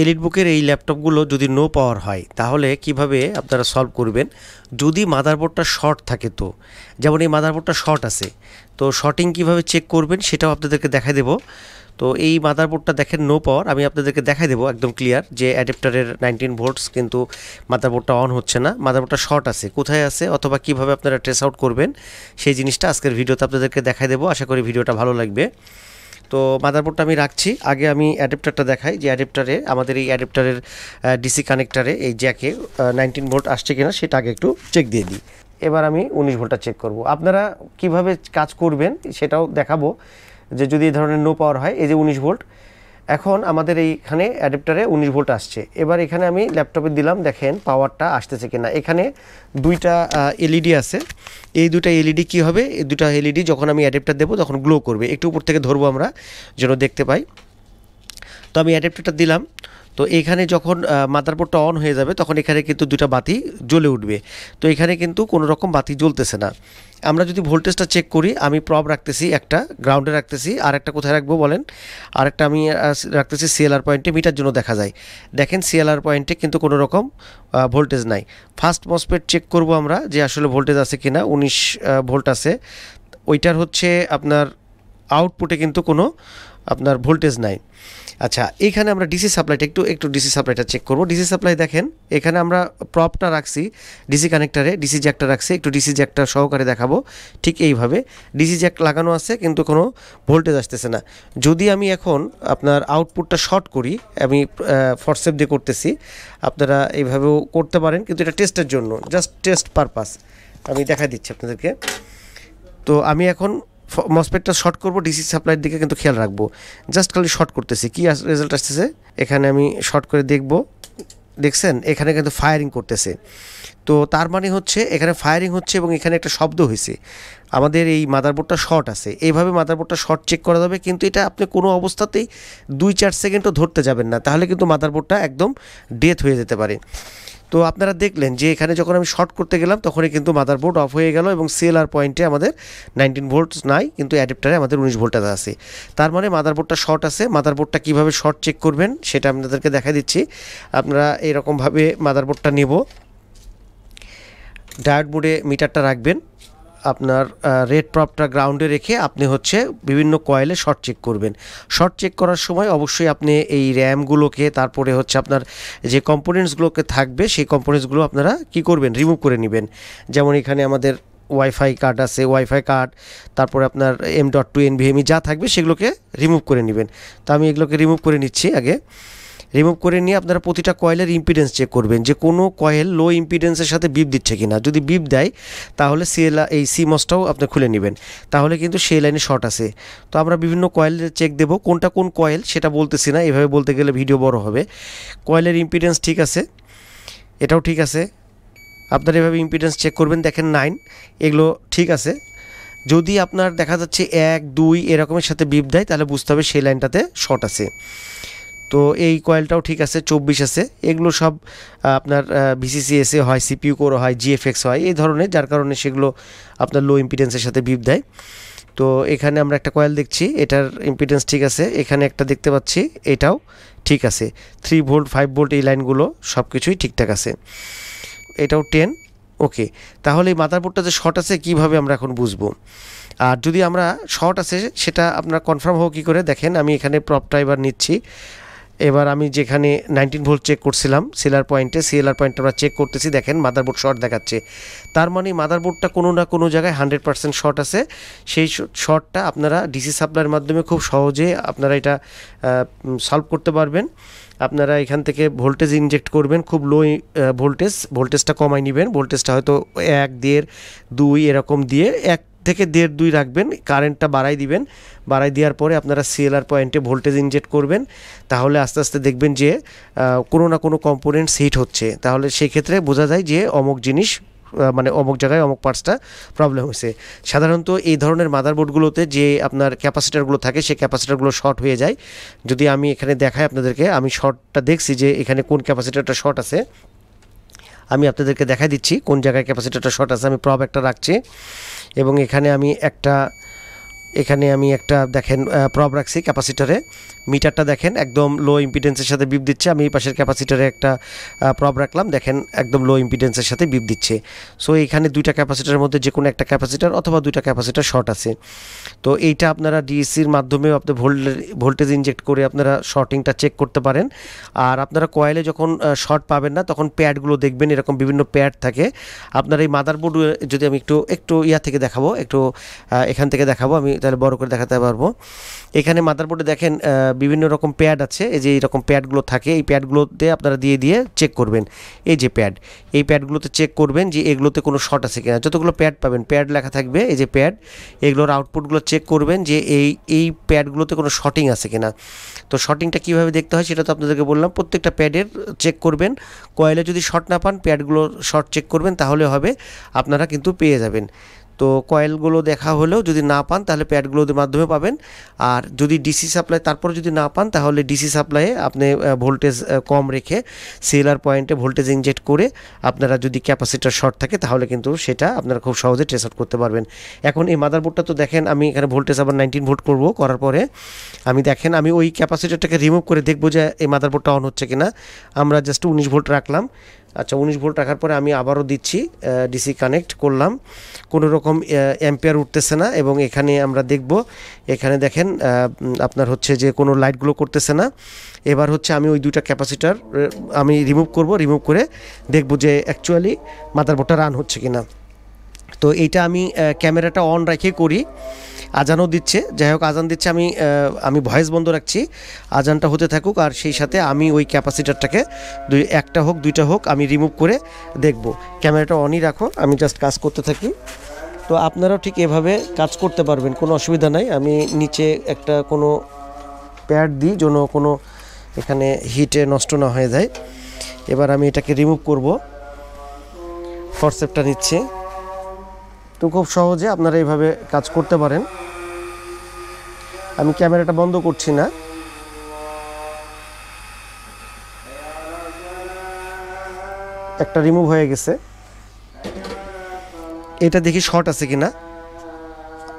এলিটবুকের এই ল্যাপটপগুলো যদি নো পাওয়ার হয় তাহলে কিভাবে আপনারা সলভ করবেন যদি মাদারবোর্ডটা শর্ট থাকে। তো যেমন এই মাদারবোর্ডটা শর্ট আছে, তো শর্টিং কিভাবে চেক করবেন সেটাও আপনাদেরকে দেখাই দেব। তো এই মাদারবোর্ডটা দেখেন নো পাওয়ার, আমি আপনাদেরকে দেখাই দেবো একদম ক্লিয়ার যে অ্যাডাপ্টারের 19 ভোল্টস কিন্তু মাদারবোর্ডটা অন হচ্ছে না, মাদারবোর্ডটা শর্ট আছে, কোথায় আছে অথবা কিভাবে আপনারা ট্রেস আউট করবেন সেই জিনিসটা আজকের ভিডিওতে আপনাদেরকে দেখাই দেবো। আশা করি ভিডিওটা ভালো লাগবে। তো মাদারবোর্ডটা আমি রাখছি, আগে আমি অ্যাডাপ্টারটা দেখাই যে অ্যাডাপ্টারে আমাদের এই অ্যাডাপ্টারের ডিসি কানেক্টারে এই জ্যাকে 19 ভোল্ট আসছে কিনা সেটা আগে একটু চেক দিয়ে দিই। এবার আমি 19 ভোল্টটা চেক করব। আপনারা কিভাবে কাজ করবেন সেটাও দেখাবো যে যদি এই ধরনের নো পাওয়ার হয়। এই যে 19 ভোল্ট, এখন আমাদের এইখানে অ্যাডাপ্টারে 19 ভোল্ট আসছে। এবার এখানে আমি ল্যাপটপে দিলাম, দেখেন পাওয়ারটা আসতেছে কিনা। এখানে দুইটা এলইডি আছে, এই দুটা এলইডি কি হবে, এই দুটা এলইডি যখন আমি অ্যাডাপ্টার দেবো তখন গ্লো করবে। একটু উপর থেকে ধরবো আমরা যেন দেখতে পাই। তো আমি অ্যাডাপ্টারটা দিলাম, তো এখানে যখন মাদারবোর্ডটা অন হয়ে যাবে তখন এখানে কিন্তু দুটা বাতি জ্বলে উঠবে। তো এখানে কিন্তু কোনো রকম বাতি জ্বলতেছে না। আমরা যদি ভোল্টেজটা চেক করি, আমি প্রব রাখতেছি, একটা গ্রাউন্ডে রাখতেছি, আর একটা কোথায় রাখবো বলেন, আরেকটা আমি রাখতেছি সিএলআর পয়েন্টে, মিটার জন্য দেখা যায়। দেখেন সিএলআর পয়েন্টে কিন্তু কোনো রকম ভোল্টেজ নাই। ফার্স্ট মসফেট চেক করব আমরা যে আসলে ভোল্টেজ আছে কিনা, 19 ভোল্ট আছে। ওইটার হচ্ছে আপনার আউটপুটে কিন্তু কোনো আপনার ভোল্টেজ নাই। আচ্ছা, এইখানে আমরা ডিসি সাপ্লাইটা একটু ডিসি সাপ্লাইটা চেক করব। ডিসি সাপ্লাই দেখেন এখানে আমরা প্রপটা রাখছি ডিসি কানেক্টারে, ডিসি জ্যাকটা রাখছি, একটু ডিসি জ্যাকটা সহকারে দেখাবো। ঠিক এইভাবে ডিসি জ্যাক লাগানো আছে কিন্তু কোনো ভোল্টেজ আসতেছে না। যদি আমি এখন আপনার আউটপুটটা শর্ট করি, আমি ফরসেপ দিয়ে করতেছি, আপনারা এইভাবেও করতে পারেন, কিন্তু এটা টেস্টের জন্য, জাস্ট টেস্ট পারপাস আমি দেখাই দিচ্ছি আপনাদেরকে। তো আমি এখন মসফেটটা শর্ট করব, ডিসি সাপ্লাইয়ের দিকে কিন্তু খেয়াল রাখবো। জাস্ট খালি শর্ট করতেছি, কি রেজাল্ট আসতেছে এখানে আমি শর্ট করে দেখব। দেখছেন এখানে কিন্তু ফায়ারিং করতেছে। তো তার মানে হচ্ছে এখানে ফায়ারিং হচ্ছে এবং এখানে একটা শব্দ হয়েছে, আমাদের এই মাদারবোর্ডটা শর্ট আছে। এইভাবে মাদারবোর্ডটা শর্ট চেক করা যাবে, কিন্তু এটা আপনি কোনো অবস্থাতেই 2-4 সেকেন্ডও ধরতে যাবেন না, তাহলে কিন্তু মাদারবোর্ডটা একদম ডেথ হয়ে যেতে পারে। তো আপনারা দেখলেন যে এখানে যখন আমি শর্ট করতে গেলাম তখনই কিন্তু মাদারবোর্ড অফ হয়ে গেল এবং সিএলআর পয়েন্টে আমাদের 19 ভোল্ট নাই, কিন্তু অ্যাডাপ্টারে আমাদের 19 ভোল্ট আছে। তার মানে মাদারবোর্ডটা শর্ট আছে। মাদারবোর্ডটা কিভাবে শর্ট চেক করবেন সেটা আপনাদেরকে দেখা দিচ্ছি। আপনারা এরকমভাবে মাদারবোর্ডটা নেব, ডায়োড মোডে মিটারটা রাখবেন, আপনার রেড প্রপটা গ্রাউন্ডে রেখে আপনি হচ্ছে বিভিন্ন কয়েলে শর্ট চেক করবেন। শর্ট চেক করার সময় অবশ্যই আপনি এই র্যামগুলোকে, তারপরে হচ্ছে আপনার যে কম্পোনেন্টসগুলোকে থাকবে সেই কম্পোনেন্টসগুলো আপনারা কি করবেন, রিমুভ করে নেবেন। যেমন এখানে আমাদের ওয়াইফাই কার্ড আছে, ওয়াইফাই কার্ড, তারপরে আপনার M.2 NVMe যা থাকবে সেগুলোকে রিমুভ করে নেবেন। তো আমি এগুলোকে রিমুভ করে নিচ্ছি। আগে রিমুভ করে নিয়ে আপনারা প্রতিটা কয়েলের ইম্পিডেন্স চেক করবেন যে কোনো কয়েল লো ইম্পিডেন্সের সাথে বিপ দিচ্ছে কিনা। যদি বিপ দেয় তাহলে এই সিমসটাও আপনি খুলে নেবেন, তাহলে কিন্তু সেই লাইনে শর্ট আছে। তো আমরা বিভিন্ন কয়েলের চেক দেব, কোনটা কোন কয়েল সেটা বলতেছি না, এভাবে বলতে গেলে ভিডিও বড় হবে। কয়েলের ইম্পিডেন্স ঠিক আছে, এটাও ঠিক আছে, আপনারা এভাবে ইম্পিডেন্স চেক করবেন। দেখেন 9, এগুলো ঠিক আছে। যদি আপনার দেখা যাচ্ছে 1, 2 এরকমের সাথে বিপ দেয় তাহলে বুঝতে হবে সেই লাইনটাতে শর্ট আছে। তো এই কয়েলটাও ঠিক আছে, 24 আছে। এগুলো সব আপনার VCCSA হয়, CPU কোর হয়, GFX হয়, এই ধরনের, যার কারণে সেগুলো আপনার লো ইম্পিডেন্সের সাথে বিপ দেয়। তো এখানে আমরা একটা কয়েল দেখছি, এটার ইম্পিডেন্স ঠিক আছে। এখানে একটা দেখতে পাচ্ছি, এটাও ঠিক আছে। 3 ভোল্ট 5 ভোল্ট এই লাইনগুলো সব কিছুই ঠিকঠাক আছে। এটাও 10, ওকে। তাহলে এই মাদারবোর্ডটা যে শর্ট আছে কীভাবে আমরা এখন বুঝবো? আর যদি আমরা শর্ট আছে সেটা আপনার কনফার্ম হোক কী করে, দেখেন আমি এখানে প্রপটা এবার নিচ্ছি। এবার আমি যেখানে 19 ভোল্ট চেক করছিলাম সিএলআর পয়েন্টে আমরা চেক করতেছি, দেখেন মাদারবোর্ড শর্ট দেখাচ্ছে। তার মানে মাদারবোর্ডটা কোনো না কোনো জায়গায় 100% শর্ট আছে। সেই শর্টটা আপনারা ডিসি সাপ্লাইয়ের মাধ্যমে খুব সহজে আপনারা এটা সলভ করতে পারবেন। আপনারা এখান থেকে ভোল্টেজ ইনজেক্ট করবেন, খুব লো ভোল্টেজটা কমাই নেবেন। ভোল্টেজটা হয়তো 1, 1.5, 2 এরকম দিয়ে 1 থেকে 1.5, 2 রাখবেন। কারেন্টটা বাড়াই দিবেন, বাড়াই দেওয়ার পরে আপনারা সিএলআর পয়েন্টে ভোল্টেজ ইনজেক্ট করবেন। তাহলে আস্তে আস্তে দেখবেন যে কোনো না কোনো কম্পোনেন্টস হিট হচ্ছে। তাহলে সেই ক্ষেত্রে বোঝা যায় যে অমুক জিনিস, মানে অমুক জায়গায় অমুক পার্টসটা প্রবলেম হয়েছে। সাধারণত এই ধরনের মাদারবোর্ডগুলোতে যে আপনার ক্যাপাসিটারগুলো থাকে সেই ক্যাপাসিটারগুলো শর্ট হয়ে যায়। যদি আমি এখানে দেখাই আপনাদেরকে, আমি শর্টটা দেখছি যে এখানে কোন ক্যাপাসিটারটা শর্ট আছে, আমি আপনাদেরকে দেখাই দিচ্ছি কোন জায়গায় ক্যাপাসিটারটা শর্ট আছে। আমি প্রব একটা রাখছি এবং এখানে আমি একটা এখানে আমি একটা দেখেন প্রব রাখছি ক্যাপাসিটারে, মিটারটা দেখেন একদম লো ইম্পিডেন্সের সাথে বিপ দিচ্ছে। আমি এই পাশের ক্যাপাসিটারে একটা প্রব রাখলাম, দেখেন একদম লো ইম্পিডেন্সের সাথে বিপ দিচ্ছে। সো এইখানে দুইটা ক্যাপাসিটারের মধ্যে যে কোনো একটা ক্যাপাসিটার অথবা দুইটা ক্যাপাসিটার শর্ট আছে। তো এইটা আপনারা ডিএসসির মাধ্যমে আপনি ভোল্টেজ ইনজেক্ট করে আপনারা শর্টিংটা চেক করতে পারেন। আর আপনারা কয়েলে যখন শর্ট পাবেন না তখন প্যাডগুলো দেখবেন, এরকম বিভিন্ন প্যাড থাকে। আপনার এই মাদারবোর্ড যদি আমি একটু ইয়া থেকে দেখাবো, একটু এখান থেকে দেখাবো, আমি তাহলে বড় করে দেখাতে পারবো। এখানে মাদারবোর্ডে দেখেন বিভিন্ন রকম প্যাড আছে, এই যে এইরকম প্যাডগুলো থাকে, এই প্যাডগুলোতে আপনারা দিয়ে চেক করবেন। এই যে প্যাড, এই প্যাডগুলোতে চেক করবেন যে এগুলোতে কোনো শর্ট আছে কিনা। যতগুলো প্যাড পাবেন, প্যাড লেখা থাকবে, এই যে প্যাড, এগুলোর আউটপুটগুলো চেক করবেন যে এই প্যাডগুলোতে কোনো শর্টিং আছে কিনা। তো শর্টিংটা কীভাবে দেখতে হয় সেটা তো আপনাদেরকে বললাম। প্রত্যেকটা প্যাডের চেক করবেন, কয়েলে যদি শর্ট না পান প্যাডগুলো শর্ট চেক করবেন, তাহলে হবে, আপনারা কিন্তু পেয়ে যাবেন। তো কয়েলগুলো দেখা হলেও যদি না পান তাহলে প্যাডগুলোর মাধ্যমে পাবেন। আর যদি ডিসি সাপ্লাই তারপরে যদি না পান তাহলে ডিসি সাপ্লাইয়ে আপনি ভোল্টেজ কম রেখে সেলার পয়েন্টে ভোল্টেজ ইনজেক্ট করে আপনারা যদি ক্যাপাসিটার শর্ট থাকে তাহলে কিন্তু সেটা আপনারা খুব সহজে ট্রেস আউট করতে পারবেন। এখন এই মাদারবোর্ডটা তো দেখেন আমি এখানে ভোল্টেজ আবার 19 ভোল্ট করব, করার পরে আমি দেখেন আমি ওই ক্যাপাসিটারটাকে রিমুভ করে দেখবো যে এই মাদারবোর্ডটা অন হচ্ছে কিনা। আমরা জাস্ট 19 ভোল্ট রাখলাম। আচ্ছা, 19 ভোল্ট রাখার পরে আমি আবারও দিচ্ছি, ডিসি কানেক্ট করলাম, কোনো রকম অ্যাম্পিয়ার উঠতেছে না। এবং এখানে আমরা দেখব, এখানে দেখেন আপনার হচ্ছে যে কোনো লাইটগুলো করতেছে না। এবার হচ্ছে আমি ওই দুইটা ক্যাপাসিটার আমি রিমুভ করে দেখব যে অ্যাকচুয়ালি মাদারবোর্ডটা রান হচ্ছে কিনা। তো এইটা আমি ক্যামেরাটা অন রেখে করি। আজানও দিচ্ছে, যাই হোক আজান দিচ্ছে, আমি ভয়েস বন্ধ রাখছি, আজানটা হতে থাকুক। আর সেই সাথে আমি ওই ক্যাপাসিটারটাকে একটা হোক দুইটা হোক আমি রিমুভ করে দেখব। ক্যামেরাটা অনই রাখো, আমি জাস্ট কাজ করতে থাকি। তো আপনারাও ঠিক এভাবে কাজ করতে পারবেন, কোনো অসুবিধা নাই। আমি নিচে একটা কোনো প্যাড দিই যেন কোনো এখানে হিটে নষ্ট না হয়ে যায়। এবার আমি এটাকে রিমুভ করব, ফরসেপটা নিচ্ছি। তো খুব সহজে আপনারা এইভাবে কাজ করতে পারেন। আমি ক্যামেরাটা বন্ধ করছি না। একটা রিমুভ হয়ে গেছে, এটা দেখি শর্ট আছে কিনা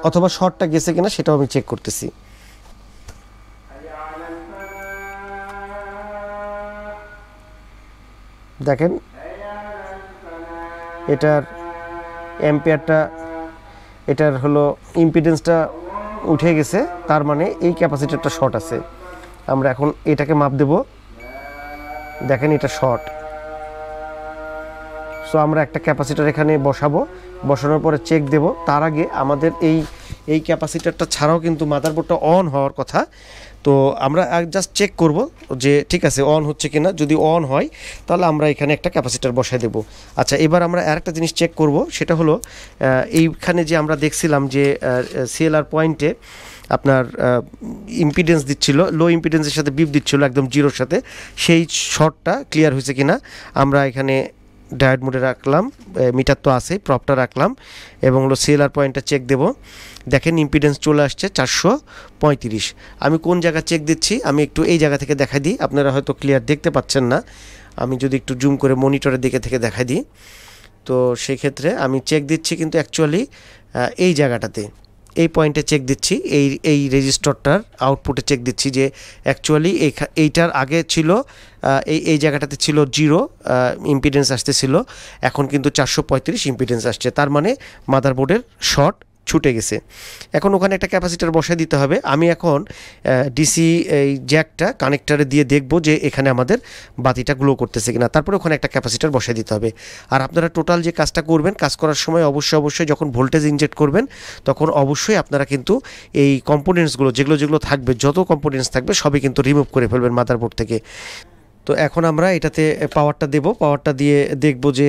অথবা শর্টটা গেছে কিনা সেটাও আমি চেক করতেছি। দেখেন এটার অ্যাম্পিয়ারটা, এটার হলো ইম্পিডেন্সটা উঠে গেছে, তার মানে এই ক্যাপাসিটারটা শর্ট আছে। আমরা এখন এটাকে মাপ দেব, দেখেন এটা শর্ট। সো আমরা একটা ক্যাপাসিটার এখানে বসানোর পরে চেক দেব। তার আগে আমাদের এই ক্যাপাসিটারটা ছাড়াও কিন্তু মাদারবোর্ডটা অন হওয়ার কথা। তো আমরা জাস্ট চেক করব যে ঠিক আছে অন হচ্ছে কিনা। যদি অন হয় তাহলে আমরা এখানে একটা ক্যাপাসিটার বসায় দেব। আচ্ছা, এবার আমরা আরেকটা জিনিস চেক করব, সেটা হলো এইখানে যে আমরা দেখছিলাম যে সিএলআর পয়েন্টে আপনার ইম্পিডেন্স দিচ্ছিল, লো ইম্পিডেন্সের সাথে বিপ দিচ্ছিল একদম জিরোর সাথে, সেই শর্টটা ক্লিয়ার হয়েছে কিনা আমরা এখানে ডায়োড মোডে রাখলাম, মিটার তো আছেই, প্রপটা রাখলাম এবং হলো সিএলআর পয়েন্টটা চেক দেব। দেখেন ইম্পিডেন্স চলে আসছে 435। আমি কোন জায়গা চেক দিচ্ছি আমি একটু এই জায়গা থেকে দেখাই দিই, আপনারা হয়তো ক্লিয়ার দেখতে পাচ্ছেন না। আমি যদি একটু জুম করে মনিটরের দিকে থেকে দেখাই দিই, তো সেই ক্ষেত্রে আমি চেক দিচ্ছি কিন্তু অ্যাকচুয়ালি এই জায়গাটাতে, এই পয়েন্টে চেক দিচ্ছি, এই রেজিস্টরটার আউটপুটে চেক দিচ্ছি যে অ্যাকচুয়ালি এইটার আগে ছিল এই জায়গাটাতে ছিল 0 ইম্পিডেন্স আসতেছিল, এখন কিন্তু 435 ইম্পিডেন্স আসছে। তার মানে মাদারবোর্ডের শর্ট ছুটে গেছে। এখন ওখানে একটা ক্যাপাসিটার বসায় দিতে হবে। আমি এখন ডিসি এই জ্যাকটা কানেক্টারে দিয়ে দেখব যে এখানে আমাদের বাতিটা গ্লো করতেছে কিনা, তারপরে ওখানে একটা ক্যাপাসিটার বসায় দিতে হবে। আর আপনারা টোটাল যে কাজটা করবেন, কাজ করার সময় অবশ্যই যখন ভোল্টেজ ইনজেক্ট করবেন তখন অবশ্যই আপনারা কিন্তু এই কম্পোনেন্টসগুলো যেগুলো থাকবে, যত কম্পোনেন্টস থাকবে সবই কিন্তু রিমুভ করে ফেলবেন মাদারবোর্ড থেকে। তো এখন আমরা এটাতে পাওয়ারটা দেব, পাওয়ারটা দিয়ে দেখব যে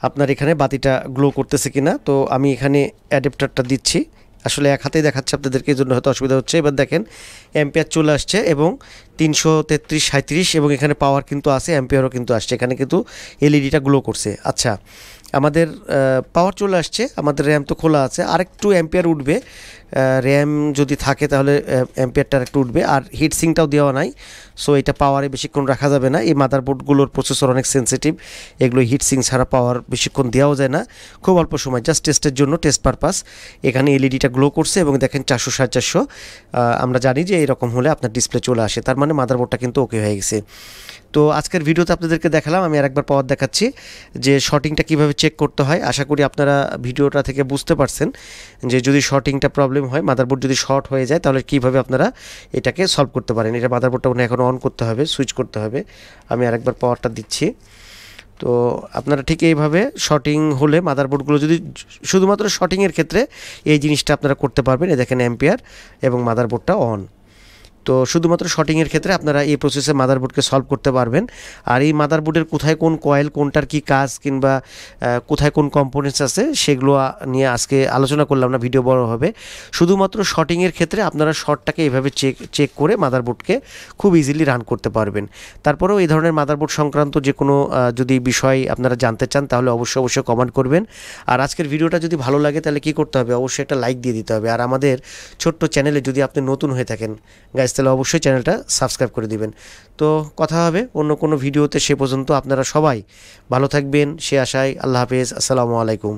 আপনার এখানে বাতিটা গ্লো করতেছে কিনা। তো আমি এখানে অ্যাডাপ্টারটা দিচ্ছি, আসলে এক হাতেই দেখাচ্ছে আপনাদেরকে, এই জন্য হয়তো অসুবিধা হচ্ছে। এবার দেখেন অ্যাম্পিয়ার চলে আসছে এবং 333 এবং এখানে পাওয়ার কিন্তু আছে, অ্যাম্পিয়ারও কিন্তু আসছে, এখানে কিন্তু এলইডিটা গ্লো করছে। আচ্ছা, আমাদের পাওয়ার চলে আসছে, আমাদের র্যাম তো খোলা আছে, আরেকটু অ্যাম্পিয়ার উঠবে, র্যাম যদি থাকে তাহলে অ্যাম্পিয়ারটা একটু উঠবে, আর হিটসিংটাও দেওয়া নাই, সো এটা পাওয়ারে বেশিক্ষণ রাখা যাবে না। এই মাদারবোর্ডগুলোর প্রসেসর অনেক সেন্সিটিভ, এগুলো হিটসিং ছাড়া পাওয়ার বেশিক্ষণ দেওয়াও যায় না, খুব অল্প সময়, জাস্ট টেস্টের জন্য, টেস্ট পারপাস। এখানে এলইডিটা গ্লো করছে এবং দেখেন 400 450, আমরা জানি যে এরকম হলে আপনার ডিসপ্লে চলে আসে, তার মানে মাদারবোর্ডটা কিন্তু ওকে হয়ে গেছে। তো আজকের ভিডিওতে আপনাদেরকে দেখালাম, আমি আরেকবার পাওয়ার দেখাচ্ছি যে শর্টিংটা কীভাবে চেক করতে হয়। আশা করি আপনারা ভিডিওটা থেকে বুঝতে পারছেন যে যদি শর্টিংটা প্রবলেম হয়, মাদারবোর্ড যদি শর্ট হয়ে যায়, তাহলে কীভাবে আপনারা এটাকে সলভ করতে পারেন। এটা মাদারবোর্ডটা এখন অন করতে হবে, সুইচ করতে হবে। আমি আরেকবার পাওয়ারটা দিচ্ছি। তো আপনারা ঠিক এইভাবে শর্টিং হলে মাদারবোর্ডগুলো যদি শুধুমাত্র শর্টিংয়ের ক্ষেত্রে এই জিনিসটা আপনারা করতে পারবেন। এ দেখেন অ্যাম্পিয়ার এবং মাদারবোর্ডটা অন। তো শুধুমাত্র শর্টিংয়ের ক্ষেত্রে আপনারা এই প্রসেসে মাদারবোর্ডকে সলভ করতে পারবেন। আর এই মাদারবোর্ডের কোথায় কোন কয়েল, কোনটার কি কাজ, কিংবা কোথায় কোন কম্পোনেন্টস আছে, সেগুলো নিয়ে আজকে আলোচনা করলাম না, ভিডিও বড় হবে। শুধুমাত্র শর্টিংয়ের ক্ষেত্রে আপনারা শর্টটাকে এইভাবে চেক করে মাদারবোর্ডকে খুব ইজিলি রান করতে পারবেন। তারপরেও এই ধরনের মাদারবোর্ড সংক্রান্ত যে কোনো যদি বিষয় আপনারা জানতে চান, তাহলে অবশ্যই কমেন্ট করবেন। আর আজকের ভিডিওটা যদি ভালো লাগে তাহলে কী করতে হবে, অবশ্যই একটা লাইক দিয়ে দিতে হবে। আর আমাদের ছোট্ট চ্যানেলে যদি আপনি নতুন হয়ে থাকেন গাইস, তাহলে অবশ্যই চ্যানেলটা সাবস্ক্রাইব করে দিবেন। তো কথা হবে অন্য কোনো ভিডিওতে, সে পর্যন্ত আপনারা সবাই ভালো থাকবেন সে আশায়। আল্লাহ হাফেজ, আসসালামু আলাইকুম।